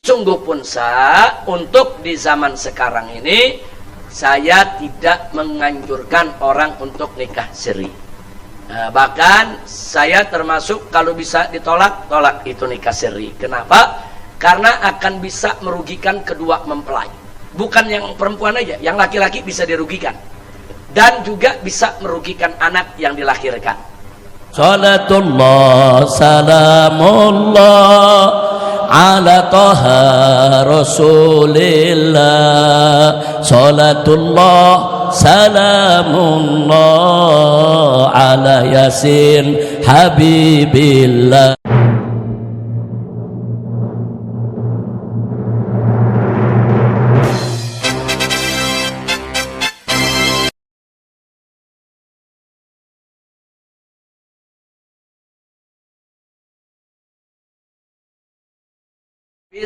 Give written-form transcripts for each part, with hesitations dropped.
Sungguh pun untuk di zaman sekarang ini saya tidak menganjurkan orang untuk nikah siri. Bahkan saya termasuk kalau bisa ditolak, tolak itu nikah siri. Kenapa? Karena akan bisa merugikan kedua mempelai. Bukan yang perempuan aja, yang laki-laki bisa dirugikan. Dan juga bisa merugikan anak yang dilahirkan. Salatullah salamullah ala taha rasulillah. Salatullah salamullah ala yasin habibillah.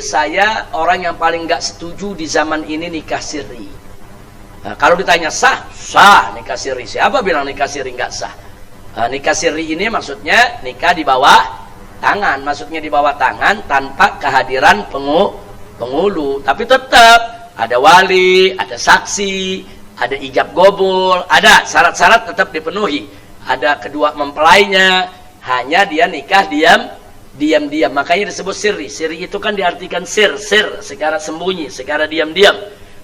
Saya orang yang paling gak setuju di zaman ini nikah siri. Kalau ditanya sah, sah nikah siri. Siapa bilang nikah siri gak sah? Nikah siri ini maksudnya nikah di bawah tangan. Maksudnya di bawah tangan tanpa kehadiran penghulu. Tapi tetap ada wali, ada saksi, ada ijab gobul, ada syarat-syarat tetap dipenuhi. Ada kedua mempelainya. Hanya dia nikah diam-diam, makanya disebut siri. Siri itu kan diartikan sir, secara sembunyi, secara diam-diam.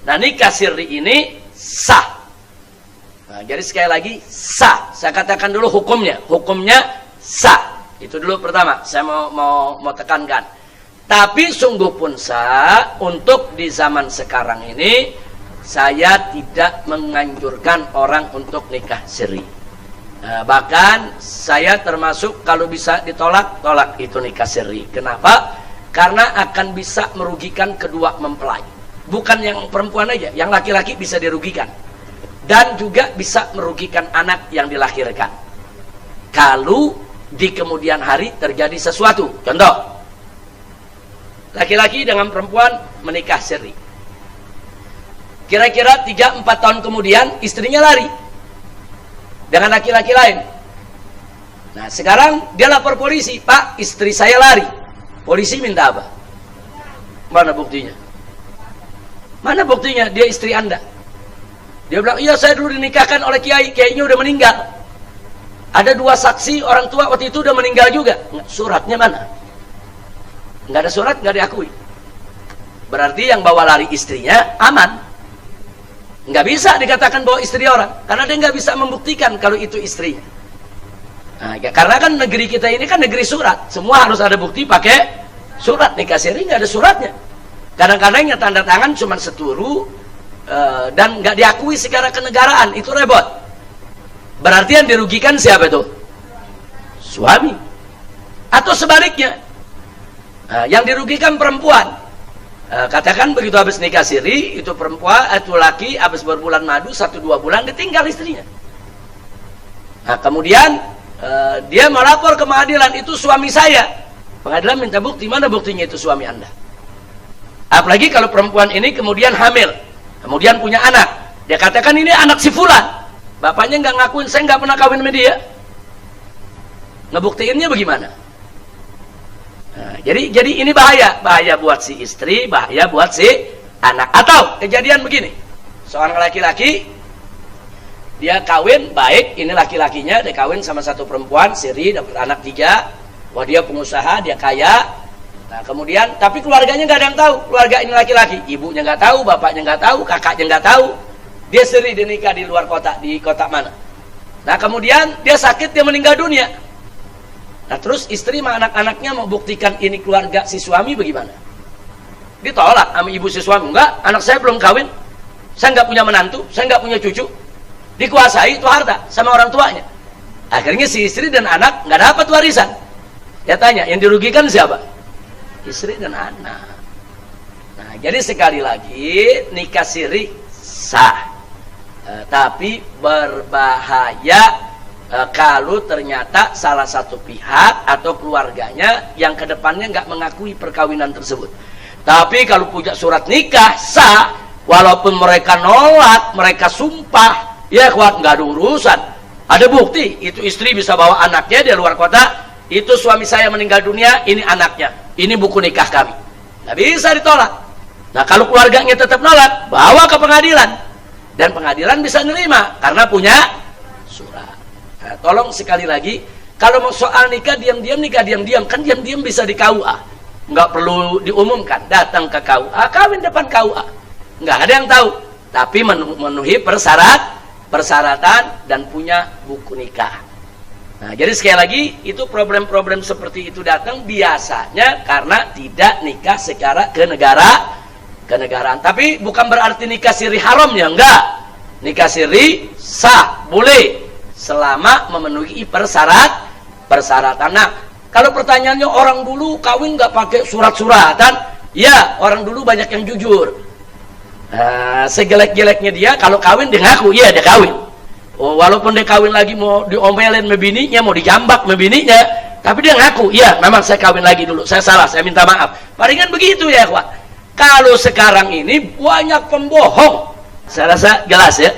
Nah, nikah siri ini sah. Nah, jadi sekali lagi sah. Saya katakan dulu hukumnya sah. Itu dulu pertama saya mau tekankan. Tapi sungguh pun untuk di zaman sekarang ini saya tidak menganjurkan orang untuk nikah siri. Bahkan saya termasuk kalau bisa ditolak, tolak itu nikah siri. Kenapa? Karena akan bisa merugikan kedua mempelai. Bukan yang perempuan aja, yang laki-laki bisa dirugikan. Dan juga bisa merugikan anak yang dilahirkan. Kalau di kemudian hari terjadi sesuatu. Contoh, laki-laki dengan perempuan menikah siri. Kira-kira 3-4 tahun kemudian istrinya lari dengan laki-laki lain. Nah, sekarang dia lapor polisi, Pak, istri saya lari. Polisi minta apa? Mana buktinya? Mana buktinya dia istri Anda? Dia bilang, iya saya dulu dinikahkan oleh kiai, kiainya udah meninggal. Ada 2 saksi, orang tua waktu itu udah meninggal juga. Suratnya mana? Nggak ada surat, nggak diakui. Berarti yang bawa lari istrinya aman. Nggak bisa dikatakan bahwa istri orang, karena dia nggak bisa membuktikan kalau itu istrinya. Nah, karena kan negeri kita ini kan negeri surat, semua harus ada bukti pakai surat. Nikah siri nggak ada suratnya. Kadang-kadang yang tanda tangan cuma seturu dan nggak diakui secara kenegaraan, itu repot. Berarti yang dirugikan siapa itu? Suami. Atau sebaliknya, yang dirugikan perempuan. Katakan begitu habis nikah siri, itu perempuan atau laki habis berbulan madu 1-2 bulan ditinggal istrinya. Nah, kemudian dia melapor ke pengadilan, itu suami saya. Pengadilan minta bukti, mana buktinya itu suami Anda? Apalagi kalau perempuan ini kemudian hamil, kemudian punya anak. Dia katakan ini anak si fulan. Bapaknya nggak ngakuin, saya nggak pernah kawin sama dia. Ngebuktiinnya bagaimana? Nah, jadi ini bahaya buat si istri, bahaya buat si anak. Atau kejadian begini, seorang laki-laki dia kawin baik, ini laki-lakinya dia kawin sama satu perempuan siri, dapat anak 3. Wah, dia pengusaha, dia kaya. Nah, kemudian tapi keluarganya nggak ada yang tahu, keluarga ini laki-laki, ibunya nggak tahu, bapaknya nggak tahu, kakaknya nggak tahu. Dia siri, dia nikah di luar kota, di kota mana. Nah, kemudian dia sakit, dia meninggal dunia. Nah, terus istri sama anak-anaknya mau buktikan ini keluarga si suami bagaimana? Ditolak sama ibu si suami. Enggak, anak saya belum kawin, saya nggak punya menantu, saya nggak punya cucu. Dikuasai itu harta sama orang tuanya. Akhirnya si istri dan anak nggak dapat warisan. Dia tanya, yang dirugikan siapa? Istri dan anak. Nah, jadi sekali lagi nikah siri sah, tapi berbahaya kalau ternyata salah satu pihak atau keluarganya yang kedepannya nggak mengakui perkawinan tersebut. Tapi kalau punya surat nikah sah, walaupun mereka nolak, mereka sumpah, ya kuat, nggak ada urusan. Ada bukti, itu istri bisa bawa anaknya di luar kota, itu suami saya meninggal dunia, ini anaknya, ini buku nikah kami. Nggak bisa ditolak. Nah kalau keluarganya tetap nolak, bawa ke pengadilan, dan pengadilan bisa nerima karena punya surat. Nah, tolong sekali lagi, kalau mau soal nikah diam-diam, nikah diam-diam, kan diam-diam bisa di KUA, nggak perlu diumumkan. Datang ke KUA, kawin depan KUA, nggak ada yang tahu, tapi memenuhi persyaratan dan punya buku nikah. Nah, jadi sekali lagi, itu problem-problem seperti itu datang biasanya karena tidak nikah secara kenegaraan. Tapi bukan berarti nikah siri haram ya, enggak. Nikah siri sah, boleh, selama memenuhi persyaratan. Nah, kalau pertanyaannya orang dulu kawin nggak pakai surat-suratan, ya orang dulu banyak yang jujur. Segelek-geleknya dia, kalau kawin dia ngaku, iya dia kawin. Oh, walaupun dia kawin lagi mau diomelin sama bininya, mau dijambak sama bininya, tapi dia ngaku, iya memang saya kawin lagi dulu, saya salah, saya minta maaf. Palingan begitu ya, kawan. Kalau sekarang ini banyak pembohong, saya rasa jelas ya.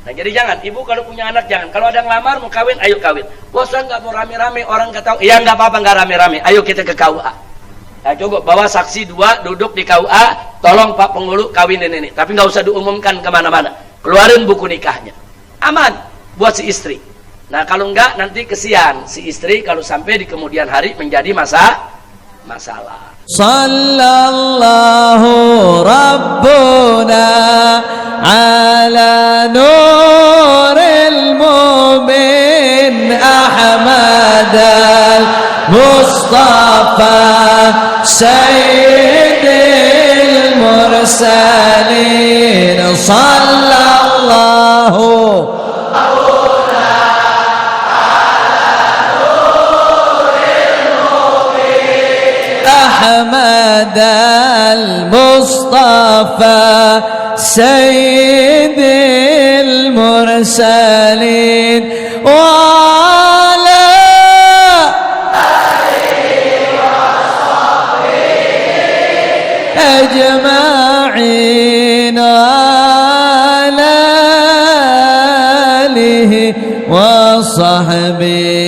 Nah, jadi jangan, ibu kalau punya anak jangan, kalau ada yang lamar mau kawin, ayo kawin. Bos, saya nggak mau rame-rame, orang nggak tahu. Iya nggak apa-apa, nggak rame-rame, ayo kita ke KUA. Nah, coba bawa saksi 2 duduk di KUA, tolong Pak Penghulu kawinin ini, tapi nggak usah diumumkan kemana-mana, keluarin buku nikahnya, aman buat si istri. Nah kalau enggak nanti kesian si istri kalau sampai di kemudian hari menjadi masalah. Sallallahu Rabbuna ala nuril mu'min Ahmad al-Mustafa Sayyidil Mursalin. Sallallahu Ahmad al-Mustafa Sayyidil Mursalin wa ala alihi wa sahbihi ajma'in wa ala alihi wa sahbihi